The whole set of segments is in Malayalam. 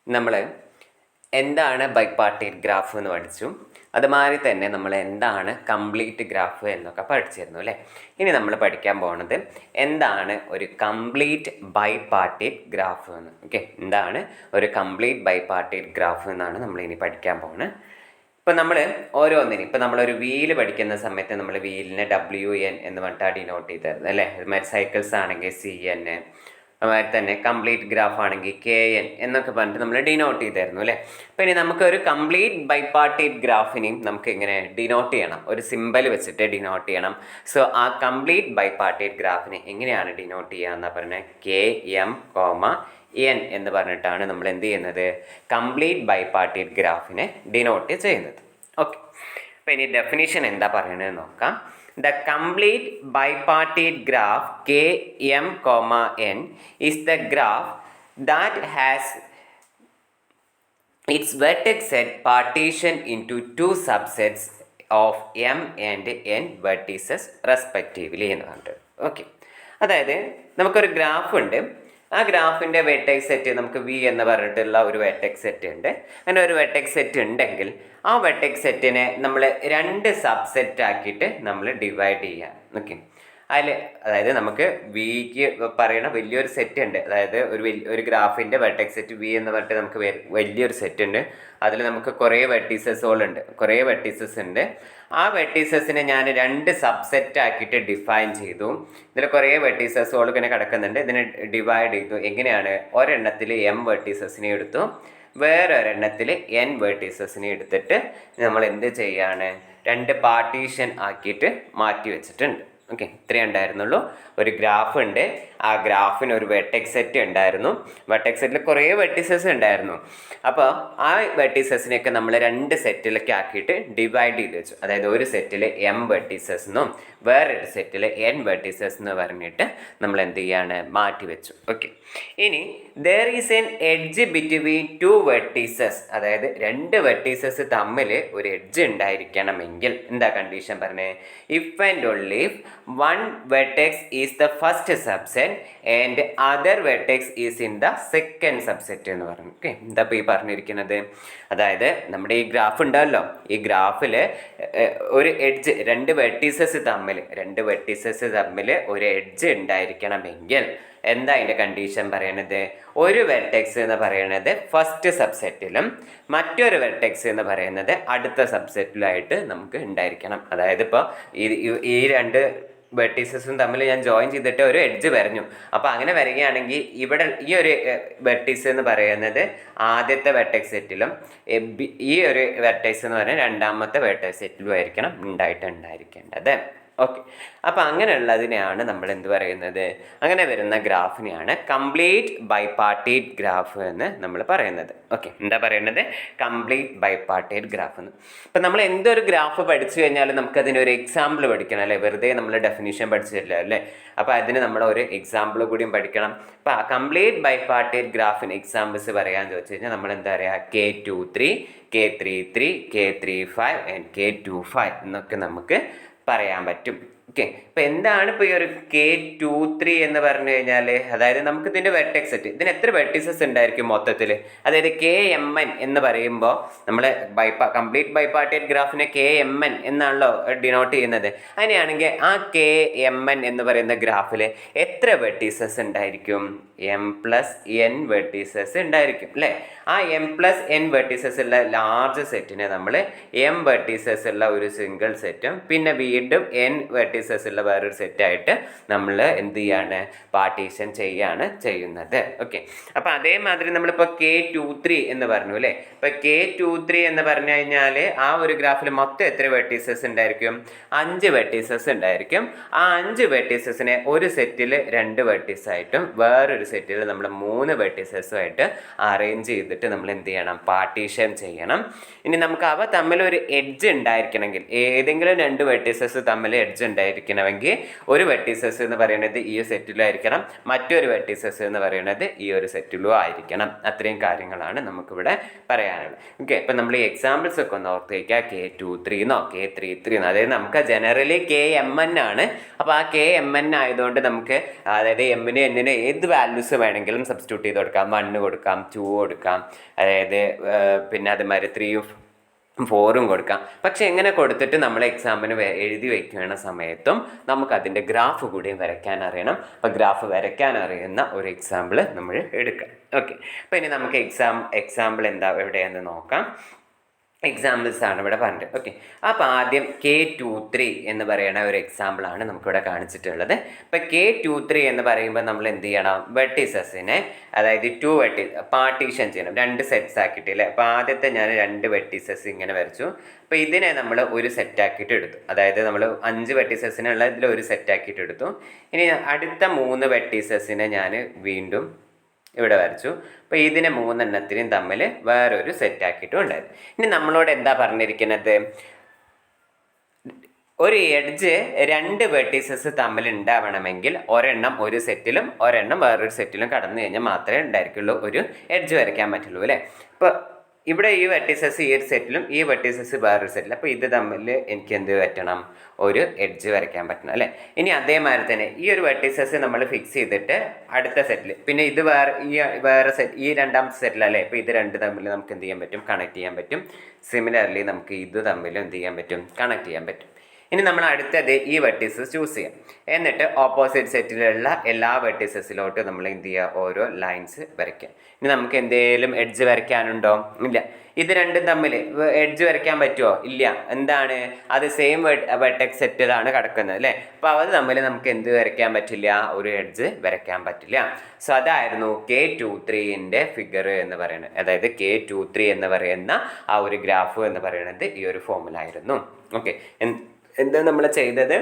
നമ്മൾ എന്താണ് ബൈപാർട്ടീറ്റ് ഗ്രാഫ് എന്ന് പഠിച്ചു. അതുമാതിരി തന്നെ നമ്മൾ എന്താണ് കംപ്ലീറ്റ് ഗ്രാഫ് എന്നൊക്കെ പഠിച്ചിരുന്നു അല്ലേ. ഇനി നമ്മൾ പഠിക്കാൻ പോകുന്നത് എന്താണ് ഒരു കംപ്ലീറ്റ് ബൈപാർട്ടീറ്റ് ഗ്രാഫ് എന്ന്. ഓക്കെ, എന്താണ് ഒരു കംപ്ലീറ്റ് ബൈപാർട്ടീറ്റ് ഗ്രാഫ് എന്നാണ് നമ്മൾ ഇനി പഠിക്കാൻ പോകുന്നത്. ഇപ്പം നമ്മൾ ഓരോന്നിനും ഇപ്പം നമ്മളൊരു വീല് പഠിക്കുന്ന സമയത്ത് നമ്മൾ വീലിനെ WN എന്ന് പറഞ്ഞിട്ട് ഡിനോട്ട് ചെയ്തായിരുന്നു അല്ലേ. അതുമാതിരി സൈക്കിൾസ് ആണെങ്കിൽ CN, അതുമാതിരി തന്നെ കംപ്ലീറ്റ് ഗ്രാഫ് ആണെങ്കിൽ KN എന്നൊക്കെ പറഞ്ഞിട്ട് നമ്മൾ ഡിനോട്ട് ചെയ്തായിരുന്നു അല്ലേ. അപ്പോൾ ഇനി നമുക്ക് ഒരു കംപ്ലീറ്റ് ബൈപാർട്ടീറ്റ് ഗ്രാഫിനെയും നമുക്ക് ഇങ്ങനെ ഡിനോട്ട് ചെയ്യണം, ഒരു സിമ്പൽ വെച്ചിട്ട് ഡിനോട്ട് ചെയ്യണം. സോ ആ കംപ്ലീറ്റ് ബൈപാർട്ടീറ്റ് ഗ്രാഫിനെ എങ്ങനെയാണ് ഡിനോട്ട് ചെയ്യുക എന്നാണ് പറഞ്ഞത്, KM, N എന്ന് പറഞ്ഞിട്ടാണ് നമ്മൾ എന്ത് ചെയ്യുന്നത്, കംപ്ലീറ്റ് ബൈപാർട്ടീറ്റ് ഗ്രാഫിനെ ഡിനോട്ട് ചെയ്യുന്നത്. ഓക്കെ, അപ്പോൾ ഇനി ഡെഫിനിഷൻ എന്താ പറയുന്നത് നോക്കാം. The complete bipartite graph KM, N is the graph that has its vertex set partitioned into two subsets of M and N vertices respectively എന്ന് പറഞ്ഞിട്ട്. ഓക്കെ, അതായത് നമുക്കൊരു ഗ്രാഫ് ഉണ്ട്. ആ ഗ്രാഫിൻ്റെ വെർട്ടെക്സ് സെറ്റ് നമുക്ക് V എന്ന് പറഞ്ഞിട്ടുള്ള ഒരു വെർട്ടെക്സ് സെറ്റ് ഉണ്ട്. അങ്ങനെ ഒരു വെർട്ടെക്സ് സെറ്റ് ഉണ്ടെങ്കിൽ ആ വെർട്ടെക്സ് സെറ്റിനെ നമ്മൾ രണ്ട് സബ്സെറ്റ് ആക്കിയിട്ട് നമ്മൾ ഡിവൈഡ് ചെയ്യാം. ഓക്കെ, അതായത് നമുക്ക് വിക്ക് പറയുന്ന വലിയൊരു സെറ്റ് ഉണ്ട്. അതായത് ഒരു ഗ്രാഫിൻ്റെ വെർട്ടെക്സ് സെറ്റ് V എന്ന് പറഞ്ഞിട്ട് നമുക്ക് വലിയൊരു സെറ്റ് ഉണ്ട്. അതിൽ നമുക്ക് കുറേ വെർട്ടീസസുകളുണ്ട്, കുറേ വെർട്ടീസസ് ഉണ്ട്. ആ വെർട്ടീസസിനെ ഞാൻ രണ്ട് സബ്സെറ്റ് ആക്കിയിട്ട് ഡിഫൈൻ ചെയ്തു. ഇതിൽ കുറേ വെർട്ടീസസുകൾ ഇങ്ങനെ കിടക്കുന്നുണ്ട്. ഇതിനെ ഡിവൈഡ് ചെയ്തു. എങ്ങനെയാണ്, ഒരെണ്ണത്തിൽ M വെർട്ടീസസിനെ എടുത്തു, വേറെ ഒരെണ്ണത്തിൽ N വെർട്ടീസസിനെ എടുത്തിട്ട് നമ്മൾ എന്ത് ചെയ്യാണ്, രണ്ട് പാർട്ടീഷൻ ആക്കിയിട്ട് മാറ്റി വെച്ചിട്ടുണ്ട്. ഓക്കെ, ഇത്രയേ ഉണ്ടായിരുന്നുള്ളൂ. ഒരു ഗ്രാഫ് ഉണ്ട്, ആ ഗ്രാഫിന് ഒരു വെർട്ടെക്സ് സെറ്റ് ഉണ്ടായിരുന്നു. വെർട്ടെക്സ് സെറ്റിൽ കുറേ വെർട്ടീസസ് ഉണ്ടായിരുന്നു. അപ്പോൾ ആ വെർട്ടീസസിനെയൊക്കെ നമ്മൾ രണ്ട് സെറ്റിലൊക്കെ ആക്കിയിട്ട് ഡിവൈഡ് ചെയ്ത് വെച്ചു. അതായത് ഒരു സെറ്റിൽ M വെർട്ടീസസ് എന്നും വേറൊരു സെറ്റിൽ N വെർട്ടീസസ് എന്ന് പറഞ്ഞിട്ട് നമ്മൾ എന്ത് ചെയ്യാണ്, മാറ്റി വെച്ചു. ഓക്കെ, ഇനി there is an edge between two vertices, അതായത് രണ്ട് വെർട്ടീസസ് തമ്മിൽ ഒരു എഡ്ജ് ഉണ്ടായിരിക്കണമെങ്കിൽ എന്താ കണ്ടീഷൻ പറഞ്ഞത്, if and only if one vertex is the first subset and other vertex is in the second subset എന്ന് പറഞ്ഞു. ഓക്കെ, എന്താ ഇപ്പോൾ ഈ പറഞ്ഞിരിക്കുന്നത്, അതായത് നമ്മുടെ ഈ ഗ്രാഫ് ഉണ്ടല്ലോ, ഈ ഗ്രാഫിൽ ഒരു എഡ്ജ്, രണ്ട് വെർട്ടീസസ് തമ്മിൽ ഒരു എഡ്ജ് ഉണ്ടായിരിക്കണമെങ്കിൽ എന്താ അതിൻ്റെ കണ്ടീഷൻ പറയണത്, ഒരു വെർട്ടെക്സ് എന്ന് പറയുന്നത് ഫസ്റ്റ് സബ്സെറ്റിലും മറ്റൊരു വെർട്ടെക്സ് എന്ന് പറയുന്നത് അടുത്ത സബ്സെറ്റിലായിട്ട് നമുക്ക് ഉണ്ടായിരിക്കണം. അതായത് ഇപ്പോൾ ഈ രണ്ട് വെർട്ടീസസും തമ്മിൽ ഞാൻ ജോയിൻ ചെയ്തിട്ട് ഒരു എഡ്ജ് വരഞ്ഞു. അപ്പോൾ അങ്ങനെ വരികയാണെങ്കിൽ ഇവിടെ ഈ ഒരു വെർട്ടീസ് എന്ന് പറയുന്നത് ആദ്യത്തെ വെർട്ടെക്സ് സെറ്റിലും ഈ ഒരു വെർട്ടെക്സ് എന്ന് പറയുന്നത് രണ്ടാമത്തെ വെർട്ടെക്സ് സെറ്റിലും ആയിരിക്കണം ഉണ്ടായിരിക്കേണ്ടത്. ഓക്കെ, അപ്പോൾ അങ്ങനെയുള്ളതിനെയാണ് നമ്മൾ എന്ത് പറയുന്നത്, അങ്ങനെ വരുന്ന ഗ്രാഫിനെയാണ് കംപ്ലീറ്റ് ബൈപാർട്ടീറ്റ് ഗ്രാഫ് എന്ന് നമ്മൾ പറയുന്നത്. ഓക്കെ, എന്താ പറയുന്നത്, കംപ്ലീറ്റ് ബൈപാർട്ടീറ്റ് ഗ്രാഫ് എന്ന്. ഇപ്പം നമ്മൾ എന്തൊരു ഗ്രാഫ് പഠിച്ചു കഴിഞ്ഞാലും നമുക്കതിനൊരു എക്സാമ്പിൾ പഠിക്കണം അല്ലേ. വെറുതെ നമ്മൾ ഡെഫിനിഷൻ പഠിച്ചിട്ടില്ല അല്ലേ. അപ്പോൾ അതിന് നമ്മൾ ഒരു എക്സാമ്പിൾ കൂടിയും പഠിക്കണം. അപ്പോൾ കംപ്ലീറ്റ് ബൈപാർട്ടീറ്റ് ഗ്രാഫിന് എക്സാമ്പിൾസ് പറയാമെന്ന് ചോദിച്ചു കഴിഞ്ഞാൽ നമ്മൾ എന്താ പറയുക, K23, K33, K35 and K25 എന്നൊക്കെ നമുക്ക് പറയാൻ പറ്റും. ഓക്കെ, ഇപ്പോൾ എന്താണ് ഇപ്പോൾ ഈ ഒരു K23 എന്ന് പറഞ്ഞു കഴിഞ്ഞാൽ, അതായത് നമുക്ക് ഇതിൻ്റെ വെർട്ടെക്സ് സെറ്റ്, ഇതിന് എത്ര വെർട്ടീസസ് ഉണ്ടായിരിക്കും മൊത്തത്തിൽ, അതായത് KMN എന്ന് പറയുമ്പോൾ നമ്മൾ കംപ്ലീറ്റ് ബൈപാർട്ടീറ്റ് ഗ്രാഫിനെ KMN എന്നാണല്ലോ ഡിനോട്ട് ചെയ്യുന്നത്. അങ്ങനെയാണെങ്കിൽ ആ KMN എന്ന് പറയുന്ന ഗ്രാഫിൽ എത്ര വെർട്ടീസസ് ഉണ്ടായിരിക്കും, M+N വെർട്ടീസസ് ഉണ്ടായിരിക്കും അല്ലേ. ആ M+N വെർട്ടീസസ് ഉള്ള ലാർജ് സെറ്റിനെ നമ്മൾ M വെർട്ടീസസ് ഉള്ള ഒരു സിംഗിൾ സെറ്റും പിന്നെ വീണ്ടും N വെർട്ടീസസ് ഉള്ള വേറൊരു സെറ്റായിട്ട് നമ്മൾ എന്ത് ചെയ്യാണ്, പാർട്ടീഷൻ ചെയ്യാണ് ചെയ്യുന്നത്. ഓക്കെ, അപ്പോൾ അതേമാതിരി നമ്മളിപ്പോൾ K23 എന്ന് പറഞ്ഞു അല്ലേ. ഇപ്പോൾ K23 എന്ന് പറഞ്ഞു കഴിഞ്ഞാൽ ആ ഒരു ഗ്രാഫിൽ മൊത്തം എത്ര വെർട്ടീസസ് ഉണ്ടായിരിക്കും, 5 വെർട്ടീസസ് ഉണ്ടായിരിക്കും. ആ 5 വെർട്ടീസസിനെ ഒരു സെറ്റിൽ 2 വെർട്ടീസായിട്ടും വേറൊരു സെറ്റിൽ നമ്മൾ 3 വെർട്ടീസസുമായിട്ട് അറേഞ്ച് ചെയ്തിട്ട് നമ്മൾ എന്ത് ചെയ്യണം, പാർട്ടീഷൻ ചെയ്യണം. ഇനി നമുക്ക് അവ തമ്മിൽ ഒരു എഡ്ജ് ഉണ്ടായിരിക്കണമെങ്കിൽ, ഏതെങ്കിലും 2 വെർട്ടീസസ് തമ്മിൽ എഡ്ജ് ഉണ്ടായിരിക്കും സെറ്റിലായിരിക്കണമെങ്കിൽ ഒരു വെർട്ടീസസ് എന്ന് പറയുന്നത് ഈ സെറ്റിലും ആയിരിക്കണം, മറ്റൊരു വെർട്ടീസസ് എന്ന് പറയുന്നത് ഈ ഒരു സെറ്റിലും ആയിരിക്കണം. അത്രയും കാര്യങ്ങളാണ് നമുക്കിവിടെ പറയാനുള്ളത്. ഓക്കെ, ഇപ്പം നമ്മൾ ഈ എക്സാമ്പിൾസ് ഒക്കെ ഒന്ന് ഓർത്ത് വയ്ക്കുക. K23 എന്നോ K33 എന്നോ, അതായത് നമുക്ക് ജനറലി KMN ആണ്. അപ്പോൾ ആ KMN ആയതുകൊണ്ട് നമുക്ക് അതായത് എമ്മിന് എന്നിന് ഏത് വാല്യൂസ് വേണമെങ്കിലും സബ്സ്റ്റിറ്റ്യൂട്ട് ചെയ്ത് കൊടുക്കാം. 1 കൊടുക്കാം, 2 കൊടുക്കാം, അതായത് പിന്നെ അതുമാതിരി 3 4 കൊടുക്കാം. പക്ഷെ എങ്ങനെ കൊടുത്തിട്ട് നമ്മൾ എക്സാമിന് എഴുതി വയ്ക്കുന്ന സമയത്തും നമുക്കതിൻ്റെ ഗ്രാഫ് കൂടിയും വരയ്ക്കാൻ അറിയണം. അപ്പോൾ ഗ്രാഫ് വരയ്ക്കാൻ അറിയുന്ന ഒരു എക്സാമ്പിൾ നമ്മൾ എടുക്കാം. ഓക്കെ, അപ്പോൾ ഇനി നമുക്ക് എക്സാമ്പിൾ എന്താ എവിടെയാണെന്ന് നോക്കാം. എക്സാമ്പിൾസ് ആണ് ഇവിടെ പറഞ്ഞത്. ഓക്കെ, അപ്പോൾ ആദ്യം K23 എന്ന് പറയുന്ന ഒരു എക്സാമ്പിളാണ് നമുക്കിവിടെ കാണിച്ചിട്ടുള്ളത്. ഇപ്പോൾ K23 എന്ന് പറയുമ്പോൾ നമ്മൾ എന്ത് ചെയ്യണം? വെർട്ടീസസിനെ അതായത് 2 പാർട്ടീഷൻ ചെയ്യണം, 2 സെറ്റ്സ് ആക്കിയിട്ട് അല്ലേ. അപ്പോൾ ആദ്യത്തെ ഞാൻ 2 വെർട്ടീസസ് ഇങ്ങനെ വരച്ചു. അപ്പോൾ ഇതിനെ നമ്മൾ ഒരു സെറ്റാക്കിയിട്ട് എടുത്തു, അതായത് നമ്മൾ 5 വെർട്ടീസസിനുള്ള ഇതിൽ ഒരു സെറ്റാക്കിയിട്ട് എടുത്തു. ഇനി അടുത്ത 3 വെർട്ടീസസിനെ ഞാൻ വീണ്ടും ഇവിടെ വരച്ചു. അപ്പോൾ ഇതിനെ 3 എണ്ണത്തിനും തമ്മിൽ വേറൊരു സെറ്റാക്കിയിട്ടും ഉണ്ടായിരുന്നു. ഇനി നമ്മളോട് എന്താ പറഞ്ഞിരിക്കുന്നത്? ഒരു എഡ്ജ് 2 വെർട്ടീസസ് തമ്മിൽ ഉണ്ടാവണമെങ്കിൽ ഒരെണ്ണം ഒരു സെറ്റിലും ഒരെണ്ണം വേറൊരു സെറ്റിലും കടന്നു കഴിഞ്ഞാൽ മാത്രമേ ഉണ്ടായിരിക്കുള്ളൂ ഒരു എഡ്ജ് വരയ്ക്കാൻ പറ്റുള്ളൂ അല്ലേ. അപ്പോൾ ഇവിടെ ഈ വെർട്ടീസസ് ഈ ഒരു സെറ്റിലും ഈ വെർട്ടീസസ് വേറൊരു സെറ്റിലും, അപ്പോൾ ഇത് തമ്മിൽ എനിക്ക് എന്ത് പറ്റണം? ഒരു എഡ്ജ് വരയ്ക്കാൻ പറ്റണം അല്ലേ. ഇനി അതേമാതിരി തന്നെ ഈ ഒരു വെർട്ടീസസ് നമ്മൾ ഫിക്സ് ചെയ്തിട്ട് അടുത്ത സെറ്റിൽ, പിന്നെ ഇത് വേറെ സെറ്റ് ഈ രണ്ടാമത്തെ സെറ്റിലല്ലേ. അപ്പോൾ ഇത് 2 തമ്മിൽ നമുക്ക് എന്ത് ചെയ്യാൻ പറ്റും? കണക്ട് ചെയ്യാൻ പറ്റും. സിമിലർലി നമുക്ക് ഇത് തമ്മിൽ എന്ത് ചെയ്യാൻ പറ്റും? കണക്ട് ചെയ്യാൻ പറ്റും. ഇനി നമ്മൾ അടുത്തത് ഈ വെർട്ടീസസ് ചൂസ് ചെയ്യാം. എന്നിട്ട് ഓപ്പോസിറ്റ് സെറ്റിലുള്ള എല്ലാ വെർട്ടീസസിലോട്ട് നമ്മൾ എന്ത് ചെയ്യുക? ഓരോ ലൈൻസ് വരയ്ക്കാം. ഇനി നമുക്ക് എന്തെങ്കിലും എഡ്ജ് വരയ്ക്കാനുണ്ടോ? ഇല്ല. ഇത് രണ്ടും തമ്മിൽ എഡ്ജ് വരയ്ക്കാൻ പറ്റുമോ? ഇല്ല. എന്താണ് അത്? സെയിം വെർട്ടെക്സ് സെറ്റിലാണ് കിടക്കുന്നത് അല്ലേ. അപ്പോൾ അത് തമ്മിൽ നമുക്ക് എന്ത് വരയ്ക്കാൻ പറ്റില്ല? ഒരു എഡ്ജ് വരയ്ക്കാൻ പറ്റില്ല. സോ അതായിരുന്നു K23ൻ്റെ ഫിഗർ എന്ന് പറയുന്നത്. അതായത് K23 എന്ന് പറയുന്ന ആ ഒരു ഗ്രാഫ് എന്ന് പറയുന്നത് ഈ ഒരു ഫോമിലായിരുന്നു. ഓക്കെ, എന്താ നമ്മൾ ചെയ്തത്?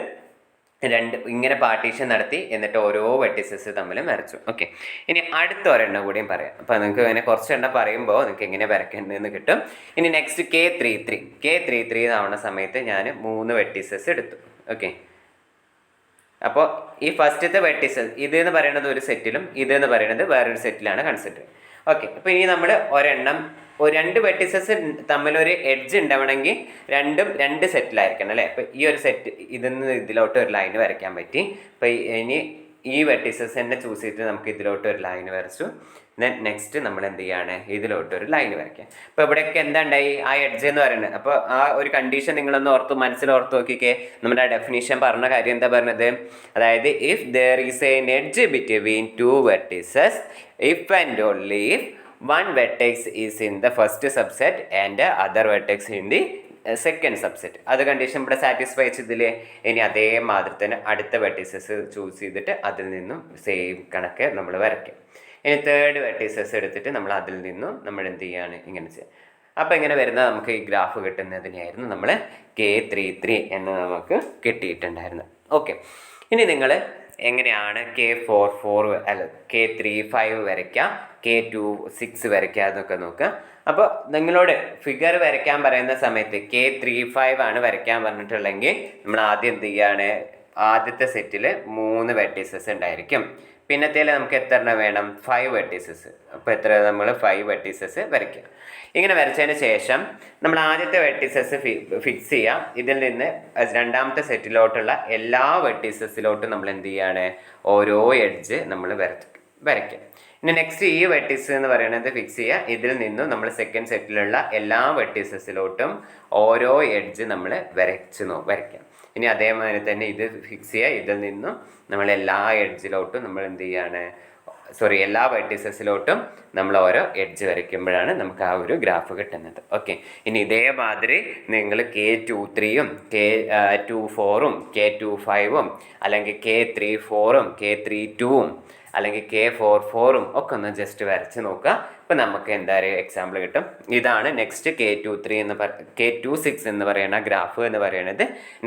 2 ഇങ്ങനെ പാർട്ടീഷൻ നടത്തി, എന്നിട്ട് ഓരോ വെർട്ടീസസ് തമ്മിലും വരച്ചു. ഓക്കെ, ഇനി അടുത്ത ഒരെണ്ണം കൂടിയും പറയാം. അപ്പോൾ നിങ്ങൾക്ക് ഇങ്ങനെ കുറച്ചെണ്ണം പറയുമ്പോൾ നിങ്ങൾക്ക് എങ്ങനെ വരയ്ക്കേണ്ടതെന്ന് കിട്ടും. ഇനി നെക്സ്റ്റ് K33 ആവുന്ന സമയത്ത് ഞാൻ 3 വെർട്ടീസസ് എടുത്തു. ഓക്കെ, അപ്പോൾ ഈ ഫസ്റ്റത്തെ വെർട്ടീസസ് ഇതെന്ന് പറയുന്നത് ഒരു സെറ്റിലും ഇതെന്ന് പറയുന്നത് വേറൊരു സെറ്റിലാണ് കൺസിഡർ. ഓക്കെ, അപ്പോൾ ഇനി നമ്മൾ 2 വെർട്ടീസസ് തമ്മിലൊരു എഡ്ജ് ഉണ്ടാവണമെങ്കിൽ 2 സെറ്റിലായിരിക്കണം അല്ലേ. അപ്പോൾ ഈ ഒരു സെറ്റ് ഇതിലോട്ട് ഒരു ലൈൻ വരയ്ക്കാൻ പറ്റി. അപ്പോൾ ഇനി ഈ വെർട്ടീസസ് തന്നെ ചൂസ് ചെയ്തിട്ട് നമുക്ക് ഇതിലോട്ട് ഒരു ലൈൻ വരച്ചു. നെക്സ്റ്റ് നമ്മൾ എന്ത് ചെയ്യാണ്? ഇതിലോട്ട് ഒരു ലൈൻ വരയ്ക്കാം. അപ്പോൾ ഇവിടെയൊക്കെ എന്താ ഉണ്ടായി? ആ എഡ്ജ് എന്ന് പറയുന്നത്. അപ്പോൾ ആ ഒരു കണ്ടീഷൻ നിങ്ങളൊന്ന് മനസ്സിലോർത്ത് നോക്കിക്കേ. നമ്മുടെ ആ ഡെഫിനിഷൻ പറഞ്ഞ കാര്യം എന്താ പറഞ്ഞത്? അതായത് if there is N edge between 2 vertices if and only if one vertex is in the first subset and the other vertex in the second subset. അത് കണ്ടീഷൻ ഇവിടെ സാറ്റിസ്ഫൈ ചെയ്തില്ലേ? ഇനി അതേമാതിരി തന്നെ അടുത്ത വെർട്ടീസസ് ചൂസ് ചെയ്തിട്ട് അതിൽ നിന്നും സെയിം കണക്ക് നമ്മൾ വരയ്ക്കും. ഇനി 3rd വെർട്ടീസസ് എടുത്തിട്ട് നമ്മൾ അതിൽ നിന്നും നമ്മൾ എന്ത് ചെയ്യാണ്? ഇങ്ങനെ ചെയ്യാം. അപ്പോൾ ഇങ്ങനെ വരുന്ന നമുക്ക് ഈ ഗ്രാഫ് കിട്ടുന്നതിനായിരുന്നു നമ്മൾ K33 എന്ന് നമുക്ക് കിട്ടിയിട്ടുണ്ടായിരുന്നത്. ഓക്കെ, ഇനി നിങ്ങൾ എങ്ങനെയാണ് K35 വരയ്ക്കുക, K26 വരയ്ക്കുക എന്നൊക്കെ നോക്കുക. അപ്പോൾ നിങ്ങളോട് ഫിഗർ വരയ്ക്കാൻ പറയുന്ന സമയത്ത് K35 ആണ് വരയ്ക്കാൻ പറഞ്ഞിട്ടുള്ളെങ്കിൽ നമ്മൾ ആദ്യം എന്ത് ചെയ്യുകയാണ്? ആദ്യത്തെ സെറ്റിൽ 3 വെർട്ടീസസ് ഉണ്ടായിരിക്കും. പിന്നത്തേൽ നമുക്ക് എത്ര എണ്ണം വേണം? 5 വെർട്ടീസസ്. അപ്പോൾ എത്ര? നമ്മൾ 5 വെർട്ടീസസ് വരയ്ക്കുക. ഇങ്ങനെ വരച്ചതിന് ശേഷം നമ്മൾ ആദ്യത്തെ വെർട്ടീസസ് ഫിക്സ് ചെയ്യാം. ഇതിൽ നിന്ന് രണ്ടാമത്തെ സെറ്റിലോട്ടുള്ള എല്ലാ വെർട്ടീസസിലോട്ടും നമ്മൾ എന്ത് ചെയ്യാണ്? ഓരോ എഡ്ജ് നമ്മൾ വരയ്ക്കാം. ഇനി നെക്സ്റ്റ് ഈ വെർട്ടീസ് എന്ന് പറയുന്നത് ഫിക്സ് ചെയ്യുക. ഇതിൽ നിന്നും നമ്മൾ സെക്കൻഡ് സെറ്റിലുള്ള എല്ലാ വെർട്ടീസസിലോട്ടും ഓരോ എഡ്ജ് നമ്മൾ വരയ്ക്കാം. ഇനി അതേമാതിരി തന്നെ ഇത് ഫിക്സ് ചെയ്യുക. ഇതിൽ നിന്നും നമ്മൾ എല്ലാ എഡ്ജിലോട്ടും നമ്മൾ എന്ത് ചെയ്യാണ്? എല്ലാ വെർട്ടീസസിലോട്ടും നമ്മൾ ഓരോ എഡ്ജ് വരയ്ക്കുമ്പോഴാണ് നമുക്ക് ആ ഒരു ഗ്രാഫ് കിട്ടുന്നത്. ഓക്കെ, ഇനി ഇതേമാതിരി നിങ്ങൾ K23യും K24ഉം K25ഉം അല്ലെങ്കിൽ K34ഉം K32ഉം അല്ലെങ്കിൽ K44ഉം ഒക്കെ ഒന്ന് ജസ്റ്റ് വരച്ച് നോക്കുക. ഇപ്പം നമുക്ക് എന്തായാലും എക്സാമ്പിൾ കിട്ടും. ഇതാണ് നെക്സ്റ്റ് K26 എന്ന് പറയുന്ന ഗ്രാഫ് എന്ന് പറയുന്നത്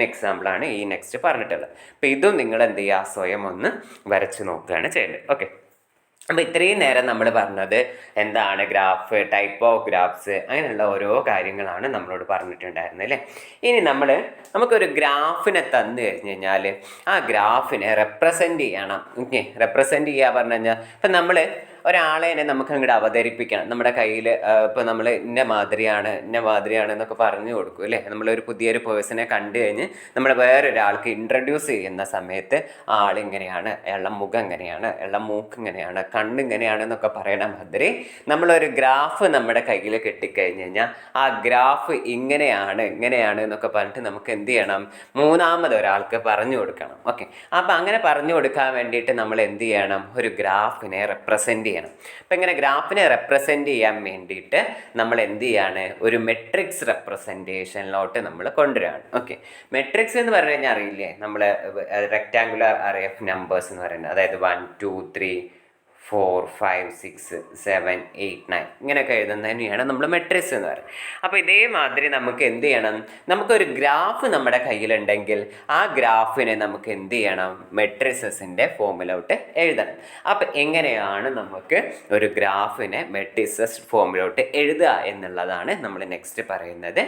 എക്സാമ്പിളാണ് ഈ നെക്സ്റ്റ് പറഞ്ഞിട്ടുള്ളത്. അപ്പോൾ ഇതും നിങ്ങൾ എന്ത് ചെയ്യുക? സ്വയം ഒന്ന് വരച്ച് നോക്കുകയാണ് ചെയ്യേണ്ടത്. ഓക്കെ, അപ്പോൾ ഇത്രയും നേരം നമ്മൾ പറഞ്ഞത് എന്താണ് ഗ്രാഫ്, ടൈപ്പ് ഓഫ് ഗ്രാഫ്സ്, അങ്ങനെയുള്ള ഓരോ കാര്യങ്ങളാണ് നമ്മളോട് പറഞ്ഞിട്ടുണ്ടായിരുന്നത് അല്ലേ. ഇനി നമുക്കൊരു ഗ്രാഫിനെ തന്നു കഴിഞ്ഞ് കഴിഞ്ഞാൽ ആ ഗ്രാഫിനെ റെപ്രസെൻ്റ് ചെയ്യണം. ഓക്കെ, റെപ്രസെൻ്റ് ചെയ്യുക പറഞ്ഞു കഴിഞ്ഞാൽ ഇപ്പം നമ്മൾ ഒരാളെ നമുക്ക് അങ്ങോട്ട് അവതരിപ്പിക്കണം. നമ്മുടെ കയ്യിൽ ഇപ്പോൾ നമ്മൾ ഇന്ന മാതിരിയാണ് എന്നൊക്കെ പറഞ്ഞു കൊടുക്കും അല്ലേ. നമ്മളൊരു പുതിയൊരു പേഴ്സണെ കണ്ടു കഴിഞ്ഞ് നമ്മൾ വേറൊരാൾക്ക് ഇൻട്രൊഡ്യൂസ് ചെയ്യുന്ന സമയത്ത് ആളിങ്ങനെയാണ്, അയാളുടെ മുഖം എങ്ങനെയാണ്, അയാളുടെ മൂക്ക് ഇങ്ങനെയാണ്, കണ്ണിങ്ങനെയാണെന്നൊക്കെ പറയണ മാതിരി നമ്മളൊരു ഗ്രാഫ് നമ്മുടെ കയ്യിൽ കിട്ടിക്കഴിഞ്ഞ് കഴിഞ്ഞാൽ ആ ഗ്രാഫ് ഇങ്ങനെയാണ് എന്നൊക്കെ പറഞ്ഞിട്ട് നമുക്ക് എന്ത് ചെയ്യണം, മൂന്നാമതൊരാൾക്ക് പറഞ്ഞു കൊടുക്കണം. ഓക്കെ, അപ്പോൾ അങ്ങനെ പറഞ്ഞു കൊടുക്കാൻ വേണ്ടിയിട്ട് നമ്മൾ എന്ത് ചെയ്യണം, ഒരു ഗ്രാഫിനെ റെപ്രസെൻ്റ് ചെയ്യണം. അപ്പം ഇങ്ങനെ ഗ്രാഫിനെ റെപ്രസെൻ്റ് ചെയ്യാൻ വേണ്ടിയിട്ട് നമ്മൾ എന്ത് ചെയ്യാണ്, ഒരു മെട്രിക്സ് റെപ്രസെൻറ്റേഷനിലോട്ട് നമ്മൾ കൊണ്ടുവരികയാണ്. ഓക്കെ, മെട്രിക്സ് എന്ന് പറഞ്ഞു കഴിഞ്ഞാൽ അറിയില്ലേ, നമ്മൾ റെക്റ്റാങ്കുലർ അറേ ഓഫ് നമ്പേഴ്സ് എന്ന് പറയുന്നത്, അതായത് 1 2 3 4 5 6 7 8 9 ഇങ്ങനെയൊക്കെ എഴുതുന്നതിനെയാണ് നമ്മൾ മെട്രിക്സ് എന്ന് പറയുന്നത്. അപ്പോൾ ഇതേമാതിരി നമുക്ക് എന്ത് ചെയ്യണം, നമുക്കൊരു ഗ്രാഫ് നമ്മുടെ കയ്യിലുണ്ടെങ്കിൽ ആ ഗ്രാഫിനെ നമുക്ക് എന്ത് ചെയ്യണം, മെട്രിസസിൻ്റെ ഫോമിലോട്ട് എഴുതണം. അപ്പം എങ്ങനെയാണ് നമുക്ക് ഒരു ഗ്രാഫിനെ മെട്രിസസ് ഫോമിലോട്ട് എഴുതുക എന്നുള്ളതാണ് നമ്മൾ നെക്സ്റ്റ് പറയുന്നത്.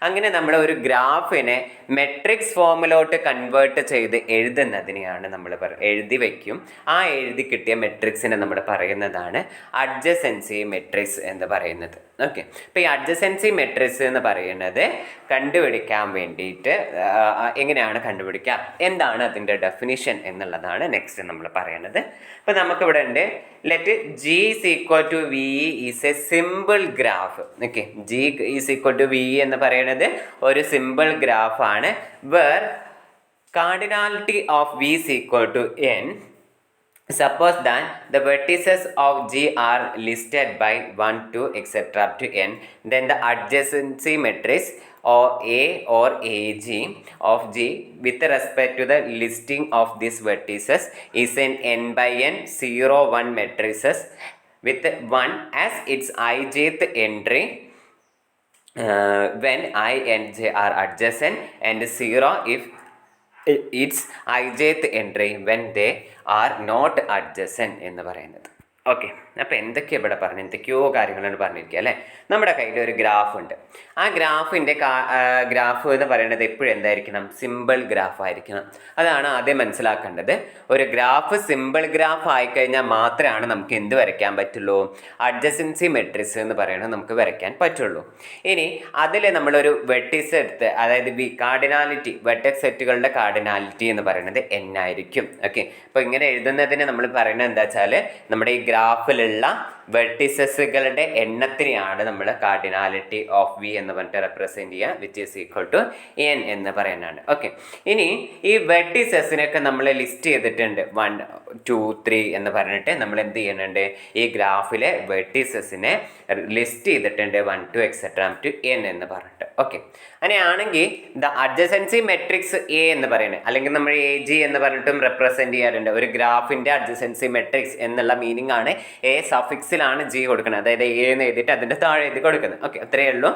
അങ്ങനെ നമ്മൾ ഒരു ഗ്രാഫിനെ മെട്രിക്സ് ഫോമിലോട്ട് കൺവേർട്ട് ചെയ്ത് എഴുതുന്നതിനെയാണ് നമ്മൾ എഴുതി വയ്ക്കും. ആ എഴുതി കിട്ടിയ മെട്രിക്സിനെ നമ്മൾ പറയുന്നതാണ് അഡ്ജസൻസി മെട്രിക്സ് എന്ന് പറയുന്നത്. ഓക്കെ, അപ്പോൾ ഈ അഡ്ജസൻസി മെട്രിക്സ് എന്ന് പറയുന്നത് കണ്ടുപിടിക്കാൻ വേണ്ടിയിട്ട് എങ്ങനെയാണ് കണ്ടുപിടിക്കുക, എന്താണ് അതിൻ്റെ ഡെഫിനിഷൻ എന്നുള്ളതാണ് നെക്സ്റ്റ് നമ്മൾ പറയുന്നത്. അപ്പോൾ നമുക്കിവിടെ ഉണ്ട്, let G is equal to VE is a simple graph. Okay, G is equal to VE എന്ന് പറയുന്നത് ഒരു സിമ്പിൾ ഗ്രാഫാണ്. Where cardinality of V is equal to N. Suppose that the vertices of G are listed by 1 2 etc. up to N, then the adjacency matrix or A or AG of G with respect to the listing of these vertices is an n by n 0 1 matrices with 1 as its ijth entry when I and J are adjacent, and 0 if its ijth entry when they are not adjacent എന്ന് പറയുന്നത്. ഓക്കെ, അപ്പോൾ എന്തൊക്കെയാണ് ഇവിടെ പറഞ്ഞത്, എന്തൊക്കെയോ കാര്യങ്ങളാണ് പറഞ്ഞിരിക്കുക അല്ലേ. നമ്മുടെ കയ്യിൽ ഒരു ഗ്രാഫ് ഉണ്ട്. ആ ഗ്രാഫിൻ്റെ ഗ്രാഫ് എന്ന് പറയുന്നത് എപ്പോഴും എന്തായിരിക്കണം, സിമ്പിൾ ഗ്രാഫ് ആയിരിക്കണം. അതാണ് ആദ്യം മനസ്സിലാക്കേണ്ടത്. ഒരു ഗ്രാഫ് സിമ്പിൾ ഗ്രാഫ് ആയിക്കഴിഞ്ഞാൽ മാത്രമാണ് നമുക്ക് എന്ത് വരയ്ക്കാൻ പറ്റുള്ളൂ, അഡ്ജസൻസി മെട്രിക്സ് എന്ന് പറയുന്നത് നമുക്ക് വരയ്ക്കാൻ പറ്റുള്ളൂ. ഇനി അതിൽ നമ്മളൊരു വെർട്ടിക്സ് എടുത്ത്, അതായത് കാർഡിനാലിറ്റി, വെർട്ടെക്സ് സെറ്റുകളുടെ കാർഡിനാലിറ്റി എന്ന് പറയുന്നത് n ആയിരിക്കും. ഓക്കെ, അപ്പോൾ ഇങ്ങനെ എഴുതുന്നതിന് നമ്മൾ പറയുന്നത് എന്താ വെച്ചാൽ, നമ്മുടെ ഈ ഗ്രാഫിലുള്ള വെർട്ടിസസുകളുടെ എണ്ണത്തിനെയാണ് നമ്മൾ കാർഡിനാലിറ്റി ഓഫ് വി എന്ന് പറഞ്ഞിട്ട് റെപ്രസെൻറ്റ് ചെയ്യുക, which is equal to n എന്ന് പറയുന്നതാണ്. ഓക്കെ, ഇനി ഈ വെർട്ടിസസിനൊക്കെ നമ്മൾ ലിസ്റ്റ് ചെയ്തിട്ടുണ്ട് 1 2 3 എന്ന് പറഞ്ഞിട്ട് നമ്മൾ എന്ത് ചെയ്യുന്നുണ്ട്, ഈ ഗ്രാഫിലെ വെർട്ടിസസിനെ ലിസ്റ്റ് ചെയ്തിട്ടുണ്ട് 1 2 എക്സെട്രാ ടു n എന്ന് പറഞ്ഞിട്ട്. ഓക്കെ, അങ്ങനെയാണെങ്കിൽ ദ അഡ്ജസൻസി മെട്രിക്സ് എ എന്ന് പറയുന്നത്, അല്ലെങ്കിൽ നമ്മൾ എ ജി എന്ന് പറഞ്ഞിട്ടും റെപ്രസെൻറ്റ് ചെയ്യാറുണ്ട്. ഒരു ഗ്രാഫിൻ്റെ അഡ്ജസൻസി മെട്രിക്സ് എന്നുള്ള മീനിങ് ആണ്. എ സഫിക്സിലാണ് ജി കൊടുക്കുന്നത്, അതായത് എ എന്ന് എഴുതിയിട്ട് അതിൻ്റെ താഴെ എഴുതി കൊടുക്കുന്നത്. ഓക്കെ, അത്രയേ ഉള്ളൂ.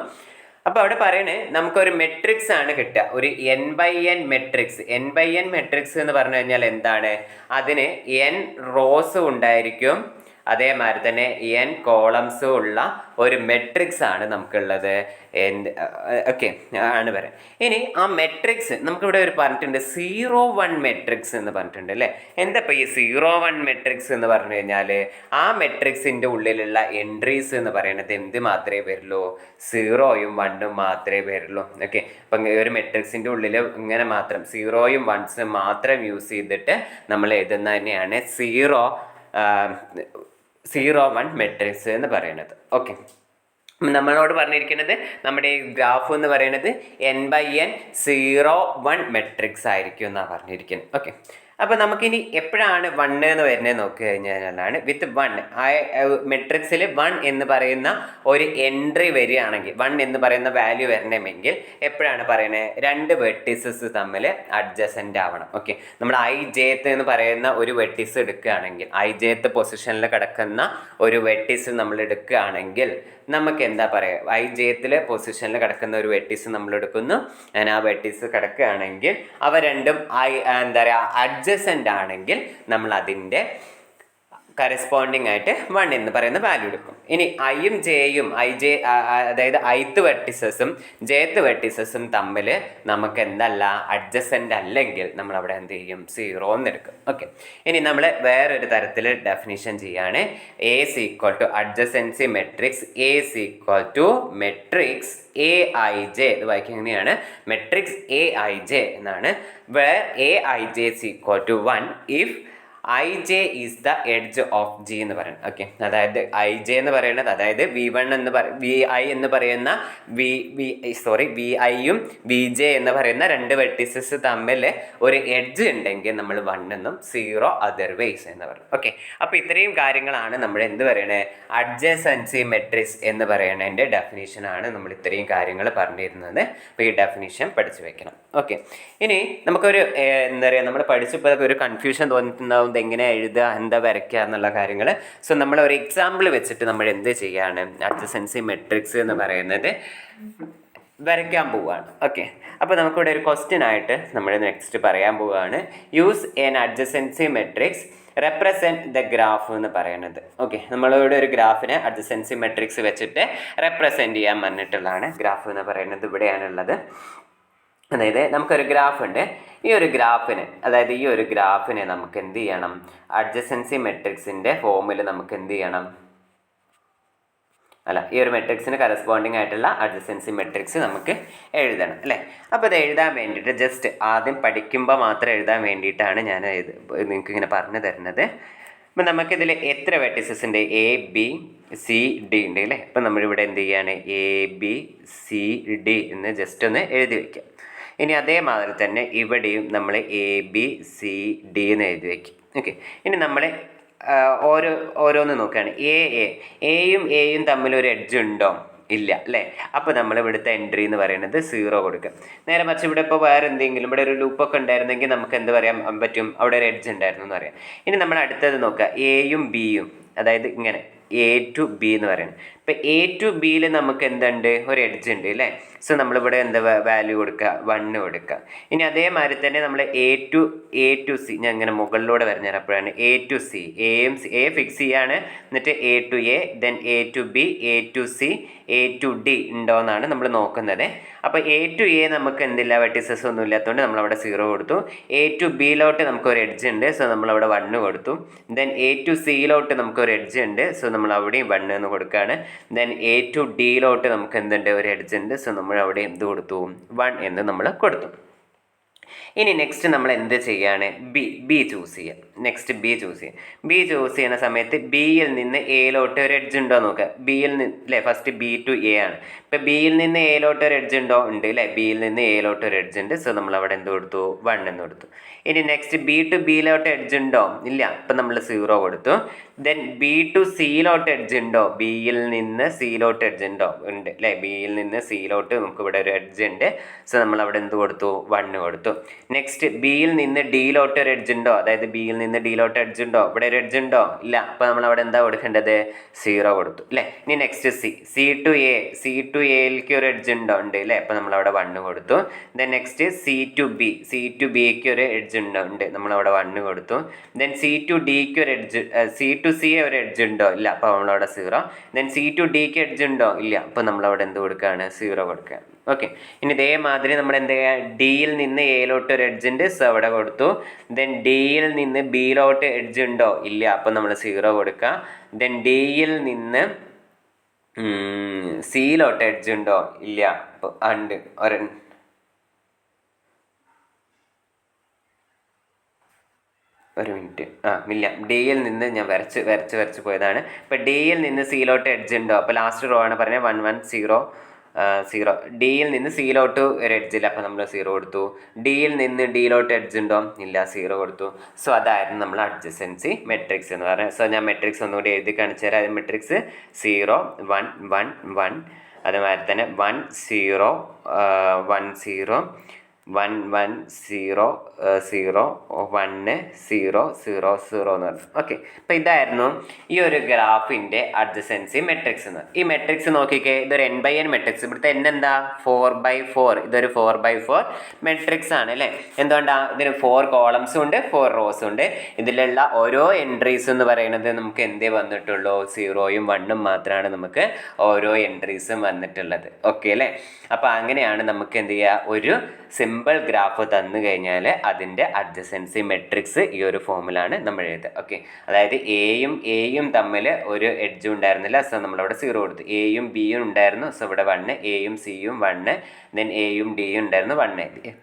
അപ്പോൾ അവിടെ പറയണേ നമുക്കൊരു മെട്രിക്സ് ആണ് കിട്ടുക, ഒരു n by n matrix. n by n matrix എന്ന് പറഞ്ഞു കഴിഞ്ഞാൽ എന്താണ്, അതിന് n റോസ് ഉണ്ടായിരിക്കും, അതേമാതിരി തന്നെ n കോളംസും ഉള്ള ഒരു മെട്രിക്സ് ആണ് നമുക്കുള്ളത്. ഓക്കെ ആണ് പറയാം. ഇനി ആ മെട്രിക്സ് നമുക്കിവിടെ ഒരു പറഞ്ഞിട്ടുണ്ട് 0 1 മെട്രിക്സ് എന്ന് പറഞ്ഞിട്ടുണ്ട് അല്ലേ. എന്താ ഇപ്പോൾ ഈ 0 1 മെട്രിക്സ് എന്ന് പറഞ്ഞു കഴിഞ്ഞാൽ, ആ മെട്രിക്സിൻ്റെ ഉള്ളിലുള്ള എൻട്രീസ് എന്ന് പറയുന്നത് എന്ത് മാത്രമേ വരുള്ളൂ, 0യും 1ഉം മാത്രമേ വരുള്ളൂ. ഓക്കെ, അപ്പം ഒരു മെട്രിക്സിൻ്റെ ഉള്ളിൽ ഇങ്ങനെ മാത്രം 0യും 1സും മാത്രം യൂസ് ചെയ്തിട്ട് നമ്മൾ എഴുതുന്ന തന്നെയാണ് 0 1 മെട്രിക്സ് എന്ന് പറയുന്നത്. ഓക്കെ, നമ്മളോട് പറഞ്ഞിരിക്കുന്നത് നമ്മുടെ ഈ ഗ്രാഫ് എന്ന് പറയുന്നത് n by n 0 1 മെട്രിക്സ് ആയിരിക്കും എന്നാണ് പറഞ്ഞിരിക്കുന്നത്. ഓക്കെ, അപ്പോൾ നമുക്കിനി എപ്പോഴാണ് 1 എന്ന് വരുന്നത് നോക്കി കഴിഞ്ഞാലാണ് വിത്ത് 1 ആ മെട്രിക്സിൽ 1 എന്ന് പറയുന്ന ഒരു എൻട്രി വരികയാണെങ്കിൽ, 1 എന്ന് പറയുന്ന വാല്യൂ വരണമെങ്കിൽ എപ്പോഴാണ് പറയുന്നത്, 2 വെർട്ടിസസ് തമ്മിൽ അഡ്ജസൻ്റ് ആവണം. ഓക്കെ, നമ്മൾ ഐ ജേത്ത് എന്ന് പറയുന്ന ഒരു വെർട്ടിസ് എടുക്കുകയാണെങ്കിൽ, ഐ ജേത്ത് പൊസിഷനിൽ കിടക്കുന്ന ഒരു വെർട്ടിസ് നമ്മൾ എടുക്കുകയാണെങ്കിൽ നമുക്ക് എന്താ പറയുക, ഐ ജേത്തിൽ പൊസിഷനിൽ കിടക്കുന്ന ഒരു വെർട്ടിസ് നമ്മൾ എടുക്കുന്നു. ഞാൻ ആ വെർട്ടിസ് കിടക്കുകയാണെങ്കിൽ അവ രണ്ടും എന്താ പറയുക അഡ്ജസൻ്റ് ആണെങ്കിൽ നമ്മൾ അതിൻ്റെ കറസ്പോണ്ടിങ് ആയിട്ട് 1 എന്ന് പറയുന്ന വാല്യൂ എടുക്കും. ഇനി ഐയും ജെയും അതായത് ith വെർട്ടിസസും jth വെർട്ടിസസും തമ്മിൽ നമുക്ക് എന്തല്ല അഡ്ജസൻ്റ് അല്ലെങ്കിൽ നമ്മൾ അവിടെ എന്ത് ചെയ്യും 0 എന്ന് എടുക്കും. ഓക്കെ, ഇനി നമ്മൾ വേറൊരു തരത്തിൽ ഡെഫിനിഷൻ ചെയ്യാണ്. A is equal to adjacency matrix A is equal to matrix Aij. ഇത് വായിക്കുക എങ്ങനെയാണ്? മെട്രിക്സ് Aij എന്നാണ്. Where Aij is equal to 1 if ij is the edge of G എന്ന് പറയുന്നത്. ഓക്കെ, അതായത് ij എന്ന് പറയുന്നത് അതായത് V1 എന്ന് വി ഐ എന്ന് പറയുന്ന വി ഐയും വി ജെ എന്ന് പറയുന്ന രണ്ട് വെർട്ടിസസ് തമ്മിൽ ഒരു എഡ്ജ് ഉണ്ടെങ്കിൽ നമ്മൾ 1 എന്നും 0 അതർവൈസ് എന്ന് പറയും. ഓക്കെ, അപ്പോൾ ഇത്രയും കാര്യങ്ങളാണ് നമ്മൾ എന്ത് പറയണേ അഡ്ജസൻസി മെട്രിക്സ് എന്ന് പറയുന്നതിൻ്റെ ഡെഫിനേഷനാണ് നമ്മൾ ഇത്രയും കാര്യങ്ങൾ പറഞ്ഞിരുന്നത്. അപ്പോൾ ഈ ഡെഫിനേഷൻ പഠിച്ചു വെക്കണം. ഓക്കെ, ഇനി നമുക്കൊരു എന്താ പറയുക നമ്മൾ പഠിച്ചപ്പോൾ ഒരു കൺഫ്യൂഷൻ തോന്നിയിട്ടുണ്ടാവും എങ്ങനെ എഴുതുക എന്താ വരയ്ക്കുക എന്നുള്ള കാര്യങ്ങൾ. സോ നമ്മൾ ഒരു എക്സാമ്പിൾ വെച്ചിട്ട് നമ്മൾ എന്ത് ചെയ്യാണ് അഡ്ജസൻസി മെട്രിക്സ് എന്ന് പറയുന്നത് വരയ്ക്കാൻ പോവുകയാണ്. ഓക്കെ, അപ്പോൾ നമുക്കിവിടെ ഒരു ക്വസ്റ്റ്യൻ ആയിട്ട് നമ്മൾ നെക്സ്റ്റ് പറയാൻ പോവുകയാണ്. Use N adjacency matrix represent the graph എന്ന് പറയുന്നത്. ഓക്കെ, നമ്മളിവിടെ ഒരു ഗ്രാഫിനെ അഡ്ജസൻസി മെട്രിക്സ് വെച്ചിട്ട് റെപ്രസെൻറ്റ് ചെയ്യാൻ വന്നിട്ടുള്ളതാണ്. ഗ്രാഫ് എന്ന് പറയുന്നത് ഇവിടെയാണുള്ളത്. അതായത് നമുക്കൊരു ഗ്രാഫ് ഉണ്ട്. ഈ ഒരു ഗ്രാഫിനെ നമുക്ക് എന്ത് ചെയ്യണം അഡ്ജസൻസി മെട്രിക്സിൻ്റെ ഫോമിൽ നമുക്ക് എന്ത് ചെയ്യണം ഈ ഒരു മെട്രിക്സിന് കറസ്പോണ്ടിങ് ആയിട്ടുള്ള അഡ്ജസൻസി മെട്രിക്സ് നമുക്ക് എഴുതണം അല്ലേ. അപ്പോൾ ഇത് എഴുതാൻ വേണ്ടിയിട്ട് ജസ്റ്റ് ആദ്യം പഠിക്കുമ്പോൾ മാത്രം എഴുതാൻ വേണ്ടിയിട്ടാണ് ഞാൻ നിങ്ങൾക്ക് ഇങ്ങനെ പറഞ്ഞു തരുന്നത്. അപ്പം നമുക്കിതിൽ എത്ര വെർട്ടിസസ് ഉണ്ട്? എ ബി സി ഡി ഉണ്ട് അല്ലേ. അപ്പം നമ്മളിവിടെ എന്ത് ചെയ്യാണ് എ ബി സി ഡി എന്ന് ജസ്റ്റ് ഒന്ന് എഴുതി വയ്ക്കാം. ഇനി അതേമാതിരി തന്നെ ഇവിടെയും നമ്മൾ എ ബി സി ഡി എന്ന് എഴുതി വയ്ക്കും. ഓക്കെ, ഇനി നമ്മൾ ഓരോന്ന് നോക്കുകയാണ്. എയും തമ്മിൽ ഒരു എഡ്ജ് ഉണ്ടോ? ഇല്ല അല്ലേ. അപ്പോൾ നമ്മൾ ഇവിടുത്തെ എൻട്രി എന്ന് പറയുന്നത് 0 കൊടുക്കുക. നേരെ മറിച്ച് ഇവിടെ ഇപ്പോൾ വേറെ എന്തെങ്കിലും ഇവിടെ ഒരു ലൂപ്പൊക്കെ ഉണ്ടായിരുന്നെങ്കിൽ നമുക്ക് എന്ത് പറയാൻ പറ്റും? അവിടെ ഒരു എഡ്ജ് ഉണ്ടായിരുന്നു എന്ന് പറയാം. ഇനി നമ്മൾ അടുത്തത് നോക്കുക, എയും ബിയും, അതായത് ഇങ്ങനെ എ ടു ബി എന്ന് പറയുന്നത്. ഇപ്പം എ ടു ബിയിൽ നമുക്ക് എന്തുണ്ട്? ഒരു എഡ്ജ് ഉണ്ട് അല്ലേ. സോ നമ്മളിവിടെ എന്താ വാല്യൂ കൊടുക്കുക? 1 കൊടുക്കുക. ഇനി അതേമാതിരി തന്നെ നമ്മൾ എ ടു സി ഞാൻ ഇങ്ങനെ മുകളിലൂടെ വരഞ്ഞാൽ അപ്പോഴാണ് A to C A fix ചെയ്യാണ്. എന്നിട്ട് A to A then A to B A to C A to D ഉണ്ടോ എന്നാണ് നമ്മൾ നോക്കുന്നത്. അപ്പോൾ എ ടു എ നമുക്ക് എന്തില്ല വെർട്ടിസസ് ഒന്നും ഇല്ലാത്തതുകൊണ്ട് നമ്മളവിടെ 0 കൊടുത്തു. എ ടു ബിയിലോട്ട് നമുക്കൊരു എഡ്ജ് ഉണ്ട്, സോ നമ്മളവിടെ 1 കൊടുത്തു. ദെൻ എ ടു സിയിലോട്ട് നമുക്കൊരു എഡ്ജ് ഉണ്ട്, സോ നമ്മൾ അവിടെയും 1 എന്ന് കൊടുക്കുകയാണ്. ദെൻ എ ടു ഡിയിലോട്ട് നമുക്ക് എന്തുണ്ട്? ഒരു എഡ്ജ് ഉണ്ട്, സോ നമ്മൾ അവിടെ എന്ത് കൊടുത്തു? 1 എന്ന് നമ്മൾ കൊടുത്തു. ഇനി നെക്സ്റ്റ് നമ്മൾ എന്ത് ചെയ്യാണ്? ബി ചൂസ് ചെയ്യുക. നെക്സ്റ്റ് ബി ചൂസ് ചെയ്യുന്ന സമയത്ത് ബിയിൽ നിന്ന് എയിലോട്ട് ഒരു എഡ്ജ് ഉണ്ടോ നോക്കുക. ബിയിൽ നിന്ന് അല്ലേ, ഫസ്റ്റ് ബി ടു എ ആണ്. ഇപ്പം ബിയിൽ നിന്ന് എയിലോട്ട് ഒരു എഡ്ജ് ഉണ്ടോ? ഉണ്ട് അല്ലേ. ബിയിൽ നിന്ന് എയിലോട്ട് ഒരു എഡ്ജ് ഉണ്ട്, സോ നമ്മൾ അവിടെ എന്ത് കൊടുത്തു? 1 എന്ന് കൊടുത്തു. ഇനി നെക്സ്റ്റ് ബി ടു ബിയിലോട്ട് എഡ്ജ് ഉണ്ടോ? ഇല്ല, ഇപ്പം നമ്മൾ 0 കൊടുത്തു. ദെൻ ബി ടു സിയിലോട്ട് എഡ്ജ് ഉണ്ടോ? ബിയിൽ നിന്ന് സിയിലോട്ട് എഡ്ജ് ഉണ്ടോ? ഉണ്ട് അല്ലേ. ബിയിൽ നിന്ന് സിയിലോട്ട് നമുക്ക് ഇവിടെ ഒരു എഡ്ജ് ഉണ്ട്, സോ നമ്മൾ അവിടെ എന്ത് കൊടുത്തു? 1 കൊടുത്തു. നെക്സ്റ്റ് ബിയിൽ നിന്ന് ഡിയിലോട്ട് ഒരു എഡ്ജ് ഉണ്ടോ? അതായത് ബിയിൽ നിന്ന് ഡിയിലോട്ട് എഡ്ജ് ഉണ്ടോ? ഇവിടെ ഒരു എഡ്ജ് ഉണ്ടോ? ഇല്ല, അപ്പോൾ നമ്മൾ അവിടെ എന്താ കൊടുക്കേണ്ടത്? 0 കൊടുത്തു അല്ലേ. ഇനി നെക്സ്റ്റ് സി ടു എയിലേക്ക് ഒരു എഡ്ജ് ഉണ്ടോ? ഉണ്ട് അല്ലേ, അപ്പോൾ നമ്മൾ അവിടെ 1 കൊടുത്തു. ദെൻ നെക്സ്റ്റ് സി ടു ബിക്ക് ഒരു എഡ്ജ് ഉണ്ട്, നമ്മളവിടെ 1 കൊടുത്തു. ദെൻ സി ടു ഡിക്ക് ഒരു എഡ്ജ് സി ടു സി ഒരു എഡ്ജ് ഉണ്ടോ? ഇല്ല, അപ്പോൾ നമ്മളവിടെ 0. ദെൻ സി ടു ഡിക്ക് എഡ്ജ് ഉണ്ടോ? ഇല്ല, അപ്പോൾ നമ്മളവിടെ എന്ത് കൊടുക്കുകയാണ്? 0 കൊടുക്കുകയാണ്. ഓക്കെ, ഇനി ഇതേമാതിരി നമ്മൾ എന്ത് ചെയ്യുക? ഡിയിൽ നിന്ന് എയിലോട്ട് ഒരു എഡ്ജ് ഉണ്ട്, സോ അവിടെ കൊടുത്തു. ദെൻ ഡിയിൽ നിന്ന് ബിയിലോട്ട് എഡ്ജ് ഉണ്ടോ? ഇല്ല, അപ്പോൾ നമ്മൾ 0 കൊടുക്കുക. ദെൻ ഡിയിൽ നിന്ന് സിയിലോട്ട് എഡ്ജ് ഉണ്ടോ? ഇല്ല, അപ്പോൾ ഉണ്ട് ഒരു മിനിറ്റ് ഇല്ല, ഡിയിൽ നിന്ന് ഞാൻ വരച്ച് പോയതാണ്. ഇപ്പോൾ ഡിയിൽ നിന്ന് സിയിലോട്ട് എഡ്ജ് ഉണ്ടോ? അപ്പോൾ ലാസ്റ്റ് റോ ആണ് പറഞ്ഞത് 1 1 0 0. ഡിയിൽ നിന്ന് സിയിലോട്ട് ഒരു എഡ്ജ് ഇല്ല, അപ്പോൾ നമ്മൾ 0 കൊടുത്തു. ഡിയിൽ നിന്ന് ഡിയിലോട്ട് എഡ്ജ് ഉണ്ടോ? ഇല്ല, 0 കൊടുത്തു. സോ അതായിരുന്നു നമ്മൾ അഡ്ജസൻസി മെട്രിക്സ് എന്ന് പറയുന്നത്. സോ ഞാൻ മെട്രിക്സ് ഒന്നുകൂടി എഴുതി കാണിച്ചു തരാം. മെട്രിക്സ് 0 1 1 1, അതുമാതിരി തന്നെ 1 0 1 0 1 1 0 0 1 0 0 0 എന്ന് പറഞ്ഞു. ഓക്കെ, അപ്പം ഇതായിരുന്നു ഈ ഒരു ഗ്രാഫിൻ്റെ അഡ്ജസൻസി മെട്രിക്സ് എന്ന്. ഈ മെട്രിക്സ് നോക്കിക്കേ, ഇതൊരു n/n മെട്രിക്സ്. ഇവിടുത്തെ n എന്താ 4/4. ഇതൊരു 4/4 മെട്രിക്സ് ആണ് അല്ലേ. എന്തുകൊണ്ടാണ് ഇതിന് 4 കോളംസും ഉണ്ട് 4 റോസും ഉണ്ട്. ഇതിലുള്ള ഓരോ എൻട്രീസ് എന്ന് പറയുന്നത് നമുക്ക് എന്തേ വന്നിട്ടുള്ളൂ, 0യും 1ഉം മാത്രമാണ് നമുക്ക് ഓരോ എൻട്രീസും വന്നിട്ടുള്ളത്. ഓക്കെ അല്ലേ. അപ്പം അങ്ങനെയാണ് നമുക്ക് എന്ത് ചെയ്യുക, ഒരു സിമ്പിൾ ഗ്രാഫ് തന്നു കഴിഞ്ഞാൽ അതിൻ്റെ അഡ്ജസൻസി മെട്രിക്സ് ഈ ഒരു ഫോമിലാണ് നമ്മൾ എഴുതുക. ഓക്കെ, അതായത് എയും തമ്മിൽ ഒരു എഡ്ജും ഉണ്ടായിരുന്നില്ല, സോ നമ്മളവിടെ 0 കൊടുത്തു. എയും ബിയും ഉണ്ടായിരുന്നു, സോ ഇവിടെ 1. എയും സിയും 1, ദെൻ എയും ഡിയും ഉണ്ടായിരുന്നു 1.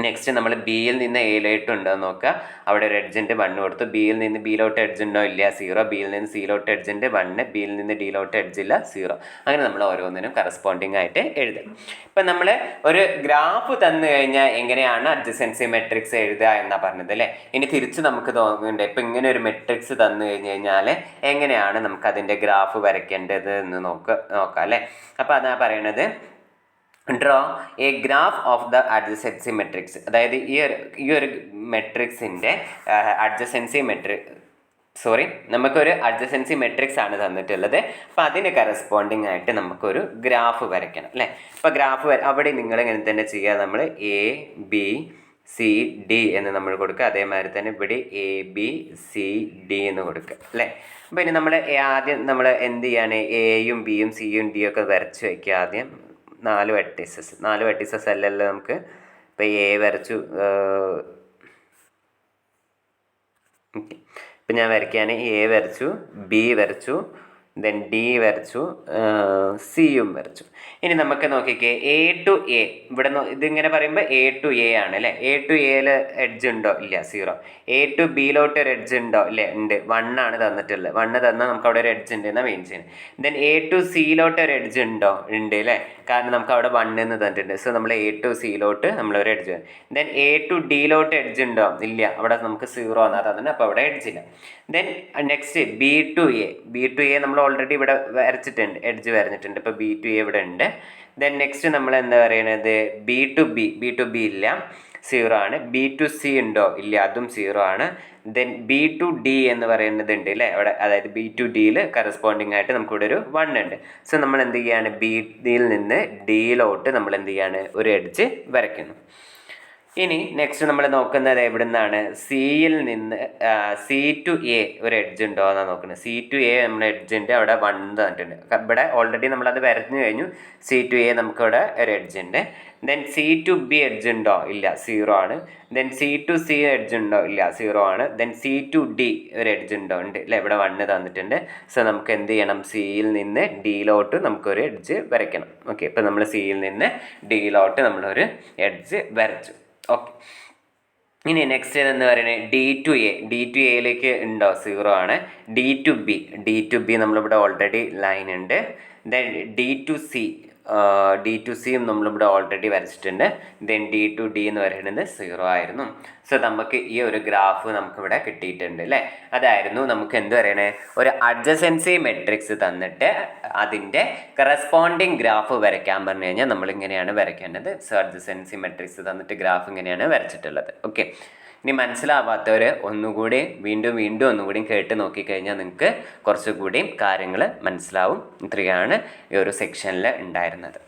നെക്സ്റ്റ് നമ്മൾ ബിയിൽ നിന്ന് എയിലോട്ട് ഉണ്ടോ എന്ന് നോക്കുക. അവിടെ ഒരു എഡ്ജിൻ്റെ 1 കൊടുത്തു. ബിയിൽ നിന്ന് ബിയിലോട്ട് എഡ്ജ് ഉണ്ടോ, ഇല്ല, 0. ബിയിൽ നിന്ന് സിയിലോട്ട് എഡ്ജിൻ്റെ 1, ബിയിൽ നിന്ന് ഡിയിലോട്ട് എഡ്ജില്ല, 0. അങ്ങനെ നമ്മൾ ഓരോന്നിനും കറസ്പോണ്ടിങ് ആയിട്ട് എഴുതും. ഇപ്പം നമ്മൾ ഒരു ഗ്രാഫ് തന്നു കഴിഞ്ഞാൽ എങ്ങനെയാണ് അഡ്ജസൻസി മെട്രിക്സ് എഴുതുക എന്നാണ് പറഞ്ഞത് അല്ലേ. ഇനി തിരിച്ച് നമുക്ക് തോന്നുന്നുണ്ട്, ഇപ്പം ഇങ്ങനെ ഒരു മെട്രിക്സ് തന്നു കഴിഞ്ഞ് കഴിഞ്ഞാൽ എങ്ങനെയാണ് നമുക്ക് അതിൻ്റെ ഗ്രാഫ് വരയ്ക്കേണ്ടത് എന്ന് നോക്കാം അല്ലേ. അപ്പം അതാ പറയണത്, draw A graph of the adjacency matrix. അതായത് ഈ ഒരു മെട്രിക്സിൻ്റെ അഡ്ജസൻസി നമുക്കൊരു അഡ്ജസൻസി മെട്രിക്സ് ആണ് തന്നിട്ടുള്ളത്. അപ്പോൾ അതിന് കറസ്പോണ്ടിങ് ആയിട്ട് നമുക്കൊരു ഗ്രാഫ് വരയ്ക്കണം അല്ലേ. അപ്പോൾ ഗ്രാഫ് അവിടെ നിങ്ങൾ ഇങ്ങനെ തന്നെ ചെയ്യുക. നമ്മൾ ABCD എന്ന് നമ്മൾ കൊടുക്കുക. അതേമാതിരി തന്നെ ഇവിടെ ABCD എന്ന് കൊടുക്കുക അല്ലേ. അപ്പോൾ ഇനി നമ്മൾ ആദ്യം നമ്മൾ എന്ത് ചെയ്യാണ്, എയും ബിയും സിയും ഡിയും ഒക്കെ വരച്ച് വയ്ക്കുക. ആദ്യം 4 വെർട്ടീസസ് അല്ലല്ലോ നമുക്ക്. ഇപ്പോൾ എ വരച്ചു. ഓക്കെ, ഇപ്പം ഞാൻ വരയ്ക്കുകയാണ്. എ വരച്ചു, ബി വരച്ചു, ദെൻ ഡി വരച്ചു, സിയും വരച്ചു. ഇനി നമുക്ക് നോക്കിക്കേ, A to A. ഇവിടെ ഇതിങ്ങനെ പറയുമ്പോൾ A to A ആണ് അല്ലേ. A to Aയിൽ എഡ്ജ് ഉണ്ടോ, ഇല്ല, 0. A to Bയിലോട്ട് ഒരു എഡ്ജ് ഉണ്ടോ, ഇല്ലേ, ഉണ്ട്, 1 ആണ് തന്നിട്ടുള്ളത്. 1 തന്നാൽ നമുക്ക് അവിടെ ഒരു എഡ്ജ് ഉണ്ട് എന്നാണ് മെയിൻ ചെയ്യുന്നത്. ദെൻ A to Cയിലോട്ട് ഒരു എഡ്ജ് ഉണ്ടോ, ഉണ്ട് അല്ലേ, കാരണം നമുക്ക് അവിടെ 1 എന്ന് തന്നിട്ടുണ്ട്. സോ നമ്മൾ A to Cയിലോട്ട് നമ്മളൊരു എഡ്ജ്. ദെൻ A to Dയിലോട്ട് എഡ്ജ് ഉണ്ടോ, ഇല്ല, അവിടെ നമുക്ക് 0 എന്നാണ് തന്നിട്ടുണ്ട്, അപ്പോൾ അവിടെ എഡ്ജ് ഇല്ല. Then next B to A നമ്മൾ ഓൾറെഡി ഇവിടെ വരച്ചിട്ടുണ്ട്, എഡ്ജ് വരച്ചിട്ടുണ്ട്. ഇപ്പോൾ B to A ഇവിടെ ഉണ്ട്. ദെൻ നെക്സ്റ്റ് നമ്മൾ എന്താ പറയുന്നത്, B to B ഇല്ല, 0 ആണ്. B to C ഉണ്ടോ, ഇല്ല, അതും 0 ആണ്. ദെൻ B to D എന്ന് പറയുന്നത് ഉണ്ട് അല്ലേ അവിടെ, അതായത് B to Dയിൽ കറസ്പോണ്ടിങ് ആയിട്ട് നമുക്കിവിടെ ഒരു 1 ഉണ്ട്. സോ നമ്മൾ എന്ത് ചെയ്യാണ്, Bയിൽ നിന്ന് Dയിലോട്ട് നമ്മൾ എന്ത് ചെയ്യാണ്, ഒരു എഡ്ജ് വരയ്ക്കുന്നു. ഇനി നെക്സ്റ്റ് നമ്മൾ നോക്കുന്നത് എവിടെ നിന്നാണ്, സിയിൽ നിന്ന് C to A ഒരു എഡ്ജ് ഉണ്ടോ എന്നാണ് നോക്കുന്നത്. C to A നമ്മൾ എഡ്ജ് ഉണ്ട്, അവിടെ 1 തന്നിട്ടുണ്ട്. ഇവിടെ ഓൾറെഡി നമ്മളത് വരഞ്ഞു കഴിഞ്ഞു. C to A നമുക്കവിടെ ഒരു എഡ്ജ് ഉണ്ട്. Then C to B edge ഉണ്ടോ, ഇല്ല, 0 ആണ്. Then C to C edge ഉണ്ടോ, ഇല്ല, 0 ആണ്. ദെൻ C to D ഒരു എഡ്ജ് ഉണ്ടോ, ഉണ്ട് അല്ലേ, ഇവിടെ 1 തന്നിട്ടുണ്ട്. സോ നമുക്ക് എന്ത് ചെയ്യണം, സിയിൽ നിന്ന് ഡിയിലോട്ട് നമുക്കൊരു എഡ്ജ് വരയ്ക്കണം. ഓക്കെ, ഇപ്പം നമ്മൾ സിയിൽ നിന്ന് ഡിയിലോട്ട് നമ്മളൊരു എഡ്ജ് വരച്ചു. ഓക്കെ, ഇനി നെക്സ്റ്റ് എന്ന് പറയുന്നത് D to Aയിലേക്ക് ഉണ്ടോ, 0 ആണ്. D to B നമ്മളിവിടെ ഓൾറെഡി ലൈൻ ഉണ്ട്. ദെൻ D to C നമ്മളിവിടെ ഓൾറെഡി വരച്ചിട്ടുണ്ട്. ദെൻ D to D എന്ന് പറയുന്നത് 0 ആയിരുന്നു. സോ നമുക്ക് ഈ ഒരു ഗ്രാഫ് നമുക്കിവിടെ കിട്ടിയിട്ടുണ്ട് അല്ലേ. അതായിരുന്നു നമുക്ക് എന്ത് പറയണേ, ഒരു അഡ്ജസൻസി മെട്രിക്സ് തന്നിട്ട് അതിൻ്റെ കറസ്പോണ്ടിങ് ഗ്രാഫ് വരയ്ക്കാൻ പറഞ്ഞു കഴിഞ്ഞാൽ നമ്മളിങ്ങനെയാണ് വരയ്ക്കേണ്ടത്. സോ അഡ്ജസൻസി മെട്രിക്സ് തന്നിട്ട് ഗ്രാഫ് ഇങ്ങനെയാണ് വരച്ചിട്ടുള്ളത്. ഓക്കെ, ഇനി മനസ്സിലാവാത്തവർ ഒന്നുകൂടി വീണ്ടും ഒന്നുകൂടി കേട്ട് നോക്കിക്കഴിഞ്ഞാൽ നിങ്ങൾക്ക് കുറച്ചുകൂടി കാര്യങ്ങൾ മനസ്സിലാവും. ഇത്രയാണ് ഈ ഒരു സെക്ഷനിൽ ഉണ്ടായിരുന്നത്.